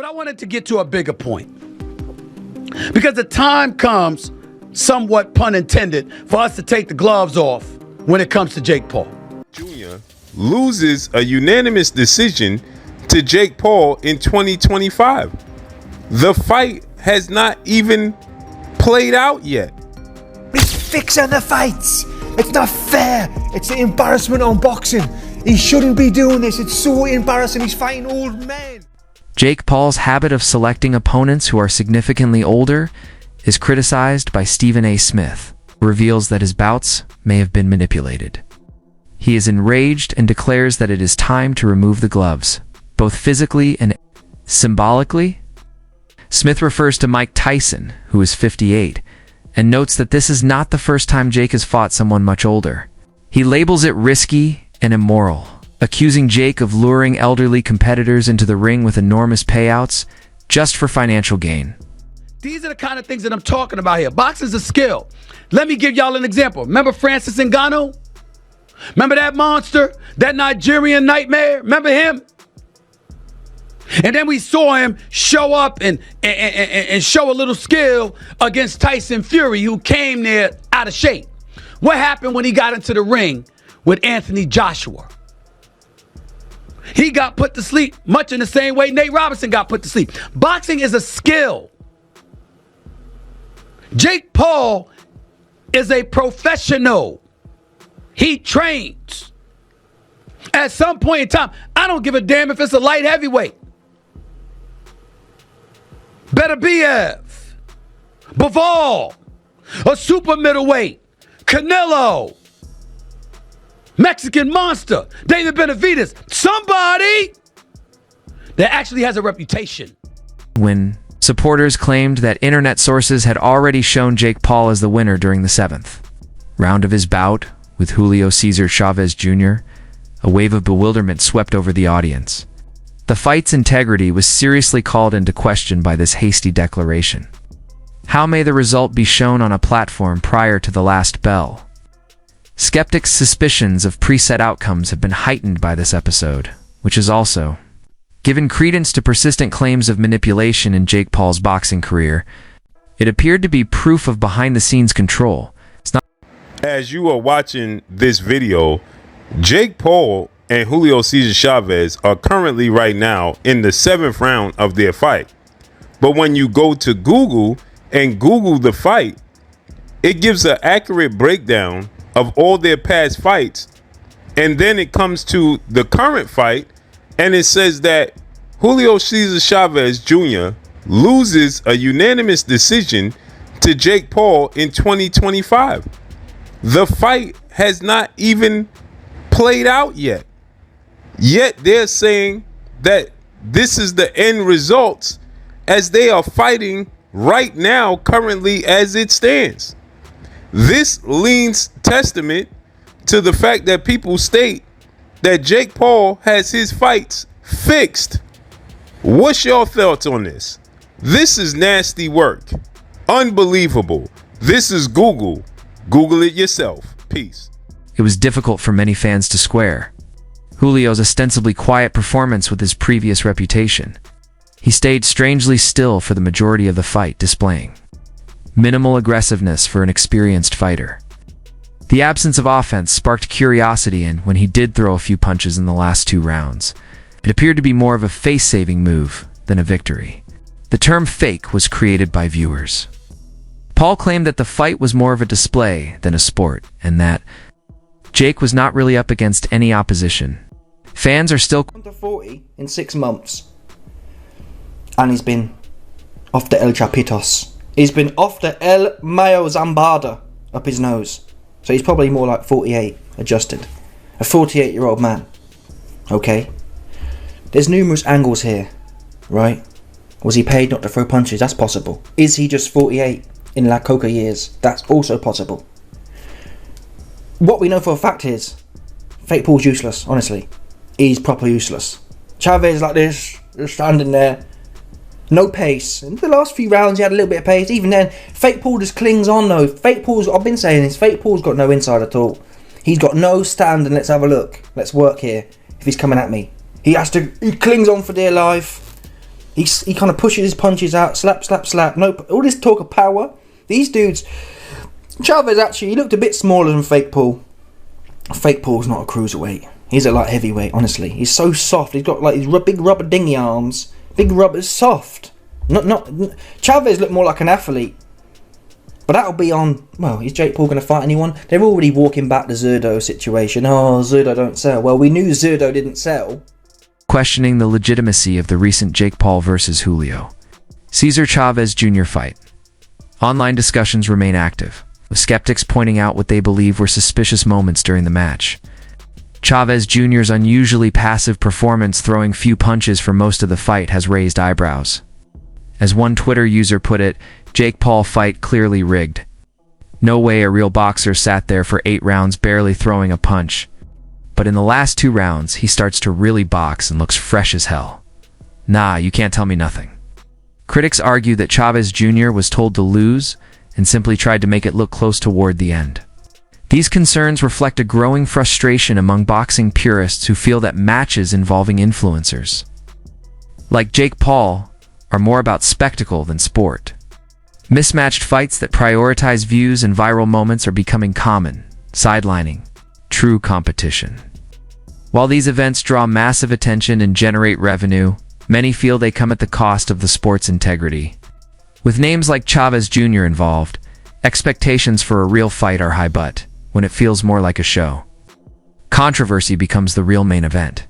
I wanted to get to a bigger point. Because the time comes, somewhat pun intended, for us to take the gloves off when it comes to Jake Paul. Jr. loses a unanimous decision to Jake Paul in 2025. The fight has not even played out yet. He's fixing the fights. It's not fair. It's an embarrassment on boxing. He shouldn't be doing this. It's so embarrassing. He's fighting old men. Jake Paul's habit of selecting opponents who are significantly older is criticized by Stephen A. Smith, who reveals that his bouts may have been manipulated. He is enraged and declares that it is time to remove the gloves, both physically and symbolically. Smith refers to Mike Tyson, who is 58, and notes that this is not the first time Jake has fought someone much older. He labels it risky and immoral, accusing Jake of luring elderly competitors into the ring with enormous payouts just for financial gain. These are the kind of things that I'm talking about here. Boxing's a skill. Let me give y'all an example. Remember Francis Ngannou? Remember that monster? That Nigerian nightmare? Remember him? And then we saw him show up and show a little skill against Tyson Fury, who came there out of shape. What happened when he got into the ring with Anthony Joshua? He got put to sleep much in the same way Nate Robinson got put to sleep. Boxing is a skill. Jake Paul is a professional. He trains. At some point in time, I don't give a damn if it's a light heavyweight. Beterbiev, Bivol, a super middleweight, Canelo, Mexican monster, David Benavidez, somebody that actually has a reputation. When supporters claimed that internet sources had already shown Jake Paul as the winner during the 7th round of his bout with Julio Cesar Chavez Jr., a wave of bewilderment swept over the audience. The fight's integrity was seriously called into question by this hasty declaration. How may the result be shown on a platform prior to the last bell? Skeptics' suspicions of preset outcomes have been heightened by this episode, which has also given credence to persistent claims of manipulation in Jake Paul's boxing career. It appeared to be proof of behind-the-scenes control. As you are watching this video, Jake Paul and Julio Cesar Chavez are currently right now in the 7th round of their fight. But when you go to Google and Google the fight, it gives an accurate breakdown of all their past fights. And then it comes to the current fight, and it says that Julio Cesar Chavez Jr. loses a unanimous decision to Jake Paul in 2025. The fight has not even played out yet. Yet they're saying that this is the end results as they are fighting right now, currently as it stands. This leans testament to the fact that people state that Jake Paul has his fights fixed. What's your thoughts on this? This is nasty work. Unbelievable. This is Google. Google it yourself. Peace. It was difficult for many fans to square Julio's ostensibly quiet performance with his previous reputation. He stayed strangely still for the majority of the fight, displaying minimal aggressiveness for an experienced fighter. The absence of offense sparked curiosity, and when he did throw a few punches in the last 2 rounds, it appeared to be more of a face-saving move than a victory. The term fake was created by viewers. Paul claimed that the fight was more of a display than a sport, and that Jake was not really up against any opposition. Fans are still Under 40 in 6 months. And he's been off the El Chapitos. He's been off the El Mayo Zambada up his nose. So he's probably more like 48 adjusted. A 48-year-old man. Okay? There's numerous angles here, right? Was he paid not to throw punches? That's possible. Is he just 48 in La Coca years? That's also possible. What we know for a fact is Fake Paul's useless, honestly. He's proper useless. Chavez like this, just standing there. No pace. In the last few rounds he had a little bit of pace. Even then, Fake Paul just clings on though. Fake Paul's, I've been saying this, Fake Paul's got no inside at all. He's got no stand and let's have a look. Let's work here. If he's coming at me. He clings on for dear life. He kind of pushes his punches out, slap, slap, slap. No, all this talk of power. These dudes. Chavez actually, he looked a bit smaller than Fake Paul. Fake Paul's not a cruiserweight. He's a light heavyweight. Honestly, he's so soft. He's got like these big rubber dingy arms. Big rubber, soft. Not. Chavez looked more like an athlete. But that'll be on. Well, is Jake Paul going to fight anyone? They're already walking back the Zerdo situation. Oh, Zerdo don't sell. Well, we knew Zerdo didn't sell. Questioning the legitimacy of the recent Jake Paul versus Julio Cesar Chavez Jr. fight. Online discussions remain active, with skeptics pointing out what they believe were suspicious moments during the match. Chavez Jr.'s unusually passive performance, throwing few punches for most of the fight, has raised eyebrows. As one Twitter user put it, Jake Paul fight clearly rigged. No way a real boxer sat there for 8 rounds barely throwing a punch. But in the last 2 rounds, he starts to really box and looks fresh as hell. Nah, you can't tell me nothing. Critics argue that Chavez Jr. was told to lose and simply tried to make it look close toward the end. These concerns reflect a growing frustration among boxing purists who feel that matches involving influencers, like Jake Paul, are more about spectacle than sport. Mismatched fights that prioritize views and viral moments are becoming common, sidelining true competition. While these events draw massive attention and generate revenue, many feel they come at the cost of the sport's integrity. With names like Chavez Jr. involved, expectations for a real fight are high, but when it feels more like a show, controversy becomes the real main event.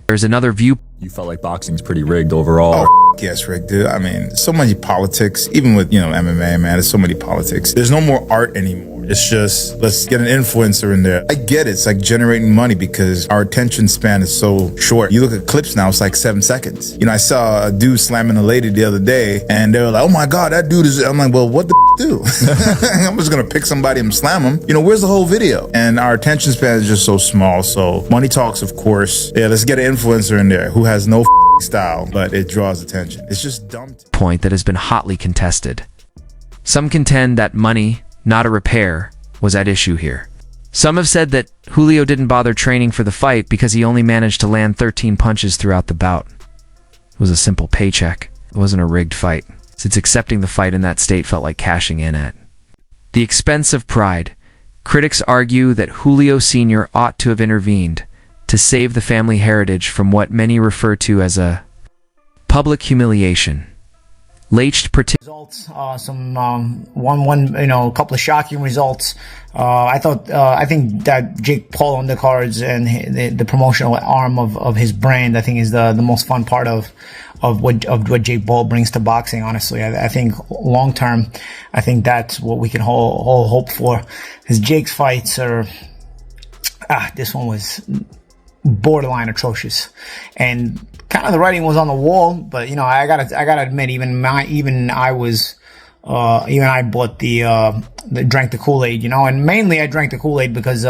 There's another view. You felt like boxing's pretty rigged overall. Oh, yes, rigged, dude. I mean, so many politics, even with, MMA, man, there's so many politics. There's no more art anymore. It's just, let's get an influencer in there. I get it. It's like generating money because our attention span is so short. You look at clips now, it's like 7 seconds. I saw a dude slamming a lady the other day and they were like, oh my God, that dude is, I'm like, well, what the do? I'm just going to pick somebody and slam them. Where's the whole video? And our attention span is just so small. So money talks, of course. Yeah, let's get an influencer in there who has no style, but it draws attention. It's just dumb. Point that has been hotly contested. Some contend that money, not a repair, was at issue here. Some have said that Julio didn't bother training for the fight because he only managed to land 13 punches throughout the bout. It was a simple paycheck. It wasn't a rigged fight, since accepting the fight in that state felt like cashing in at the expense of pride. Critics argue that Julio Sr. ought to have intervened to save the family heritage from what many refer to as a public humiliation. Laced results, a couple of shocking results. I think that Jake Paul undercards and the promotional arm of his brand, I think, is the most fun part of what Jake Paul brings to boxing. Honestly, I think long term, I think that's what we can hold hope for. Because Jake's fights are, this one was borderline atrocious, and kind of the writing was on the wall. But I gotta admit, even I bought the drank the Kool-Aid, and mainly I drank the Kool-Aid because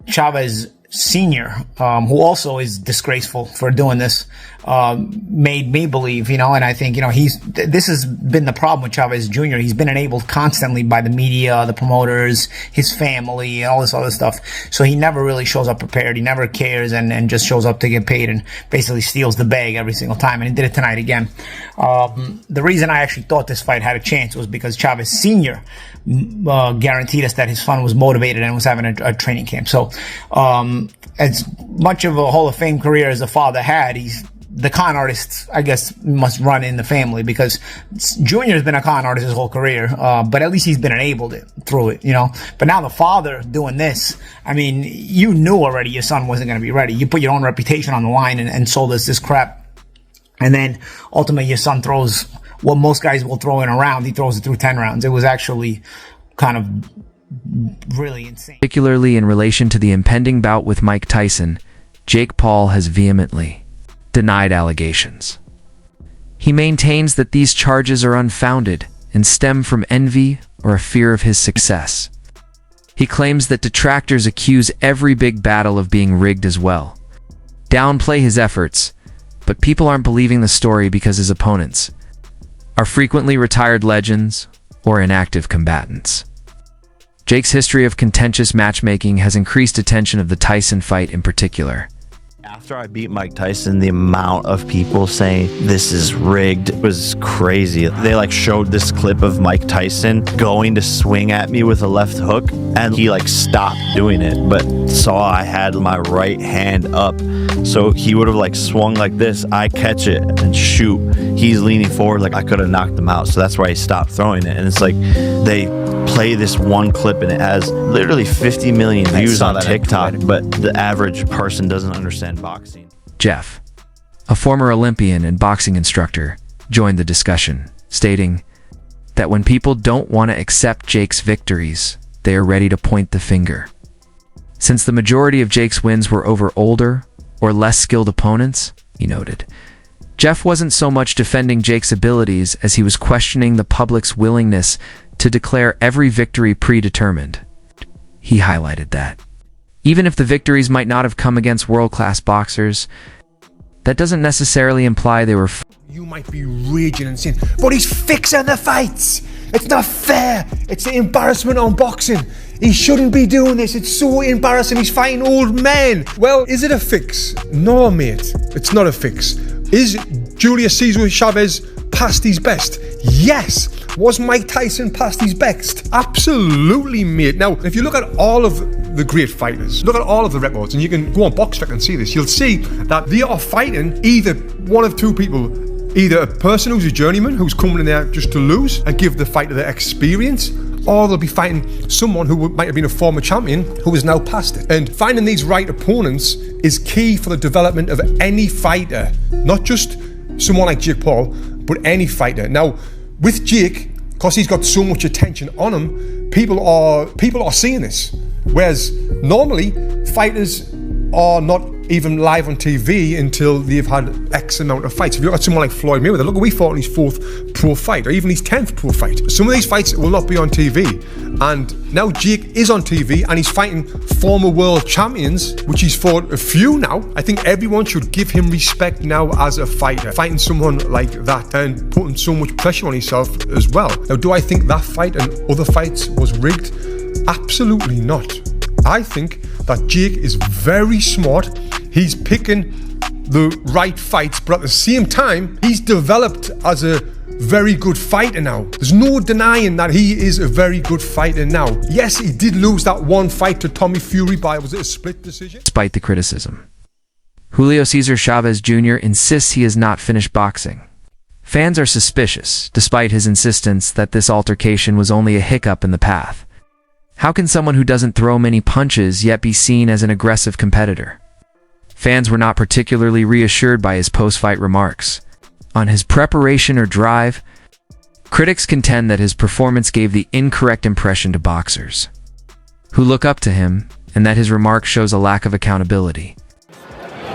Chavez Sr., who also is disgraceful for doing this, made me believe, and I think, this has been the problem with Chavez Jr. He's been enabled constantly by the media, the promoters, his family, and all this other stuff. So he never really shows up prepared. He never cares and just shows up to get paid and basically steals the bag every single time. And he did it tonight again. The reason I actually thought this fight had a chance was because Chavez Sr. Guaranteed us that his son was motivated and was having a training camp. So, as much of a Hall of Fame career as the father had, the con artist, I guess, must run in the family, because Junior's been a con artist his whole career, but at least he's been enabled through it, But now the father doing this, I mean, you knew already your son wasn't going to be ready. You put your own reputation on the line and sold us this crap. And then ultimately your son throws what most guys will throw in a round. He throws it through 10 rounds. It was actually kind of really insane. Particularly in relation to the impending bout with Mike Tyson, Jake Paul has vehemently denied allegations. He maintains that these charges are unfounded and stem from envy or a fear of his success. He claims that detractors accuse every big battle of being rigged as well, downplay his efforts, but people aren't believing the story because his opponents are frequently retired legends or inactive combatants. Jake's history of contentious matchmaking has increased attention of the Tyson fight in particular. After I beat Mike Tyson, the amount of people saying this is rigged was crazy. They like showed this clip of Mike Tyson going to swing at me with a left hook, and he like stopped doing it, but saw I had my right hand up. So he would have like swung like this, I catch it and shoot. He's leaning forward like I could have knocked him out. So that's why he stopped throwing it. And it's like they play this one clip and it has literally 50 million views on TikTok, but the average person doesn't understand boxing. Jeff, a former Olympian and boxing instructor, joined the discussion, stating that when people don't want to accept Jake's victories, they are ready to point the finger. Since the majority of Jake's wins were over older or less skilled opponents, he noted, Jeff wasn't so much defending Jake's abilities as he was questioning the public's willingness to declare every victory predetermined. He highlighted that, even if the victories might not have come against world-class boxers, that doesn't necessarily imply they were You might be raging and saying, but he's fixing the fights. It's not fair. It's an embarrassment on boxing. He shouldn't be doing this. It's so embarrassing. He's fighting old men. Well, is it a fix? No, mate. It's not a fix. Is Julio Cesar Chavez past his best? Yes. Was Mike Tyson past his best? Absolutely, mate. Now, if you look at all of the great fighters, look at all of the records, and you can go on BoxRec and see this, you'll see that they are fighting either one of two people. Either a person who's a journeyman, who's coming in there just to lose and give the fighter their experience, or they'll be fighting someone who might have been a former champion who is now past it. And finding these right opponents is key for the development of any fighter, not just someone like Jake Paul, but any fighter. Now, with Jake, because he's got so much attention on him, people are seeing this. Whereas normally, fighters are not even live on TV until they've had X amount of fights. If you look at someone like Floyd Mayweather, look what we fought in his 4th pro fight, or even his 10th pro fight. Some of these fights will not be on TV. And now Jake is on TV and he's fighting former world champions, which he's fought a few now. I think everyone should give him respect now as a fighter. Fighting someone like that and putting so much pressure on himself as well. Now, do I think that fight and other fights was rigged? Absolutely not. I think that Jake is very smart. He's picking the right fights, but at the same time, he's developed as a very good fighter now. There's no denying that he is a very good fighter now. Yes, he did lose that one fight to Tommy Fury by, was it a split decision? Despite the criticism, Julio Cesar Chavez Jr. insists he has not finished boxing. Fans are suspicious, despite his insistence that this altercation was only a hiccup in the path. How can someone who doesn't throw many punches yet be seen as an aggressive competitor? Fans were not particularly reassured by his post-fight remarks. On his preparation or drive, critics contend that his performance gave the incorrect impression to boxers, who look up to him, and that his remark shows a lack of accountability.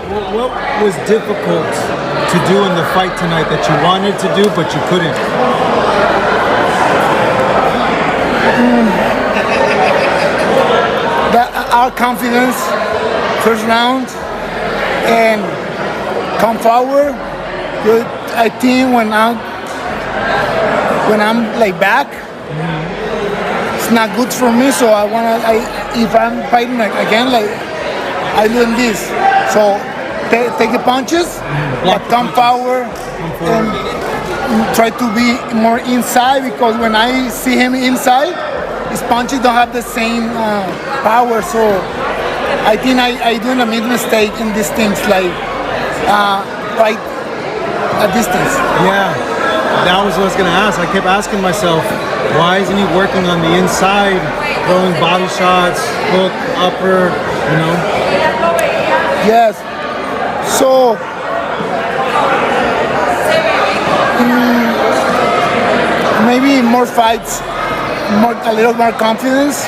What was difficult to do in the fight tonight that you wanted to do but you couldn't? Our confidence, first round, and come forward. I think when I'm like back, it's not good for me. So if I'm fighting again, like I doing this. So take the punches, but come forward and try to be more inside, because when I see him inside, his punches don't have the same power. So I think I doing a big mistake in these things, like fight at distance. Yeah, that was what I was going to ask. I kept asking myself, why isn't he working on the inside, throwing body shots, hook, upper, you know? Yes. So maybe more fights, a little more confidence.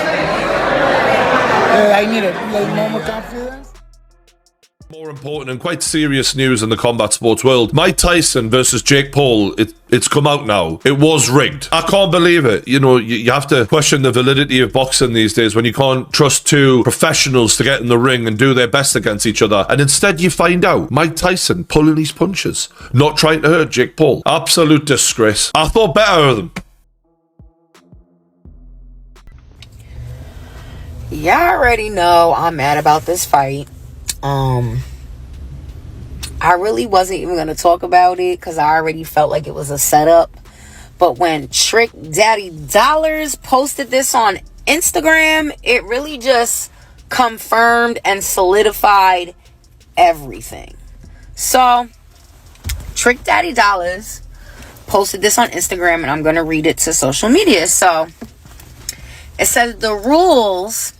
I need it, like more confidence. More important and quite serious news in the combat sports world. Mike Tyson versus Jake Paul, it's come out now. It was rigged. I can't believe it. You know, you have to question the validity of boxing these days when you can't trust two professionals to get in the ring and do their best against each other. And instead you find out Mike Tyson pulling his punches, not trying to hurt Jake Paul. Absolute disgrace. I thought better of them. Y'all already know I'm mad about this fight. I really wasn't even going to talk about it because I already felt like it was a setup. But when Trick Daddy Dollars posted this on Instagram, it really just confirmed and solidified everything. So, Trick Daddy Dollars posted this on Instagram, and I'm going to read it to social media. So, it says the rules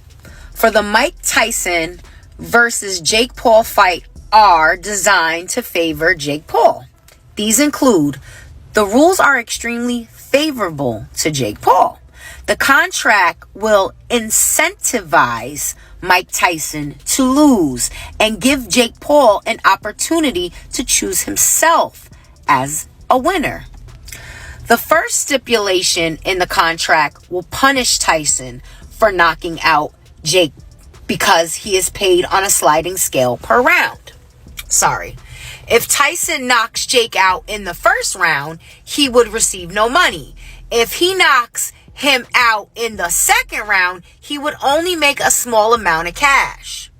for the Mike Tyson versus Jake Paul fight are designed to favor Jake Paul. These include: the rules are extremely favorable to Jake Paul. The contract will incentivize Mike Tyson to lose and give Jake Paul an opportunity to choose himself as a winner. The first stipulation in the contract will punish Tyson for knocking out Jake because he is paid on a sliding scale per round. If Tyson knocks Jake out in the first round, he would receive no money. If he knocks him out in the second round, he would only make a small amount of cash.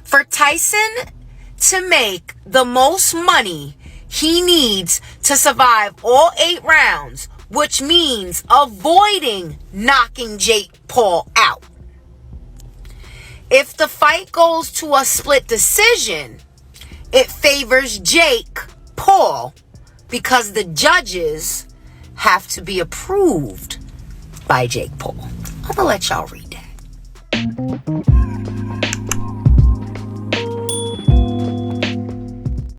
For Tyson to make the most money, he needs to survive all 8 rounds, which means avoiding knocking Jake Paul out. If the fight goes to a split decision, it favors Jake Paul because the judges have to be approved by Jake Paul. I'm gonna let y'all read that.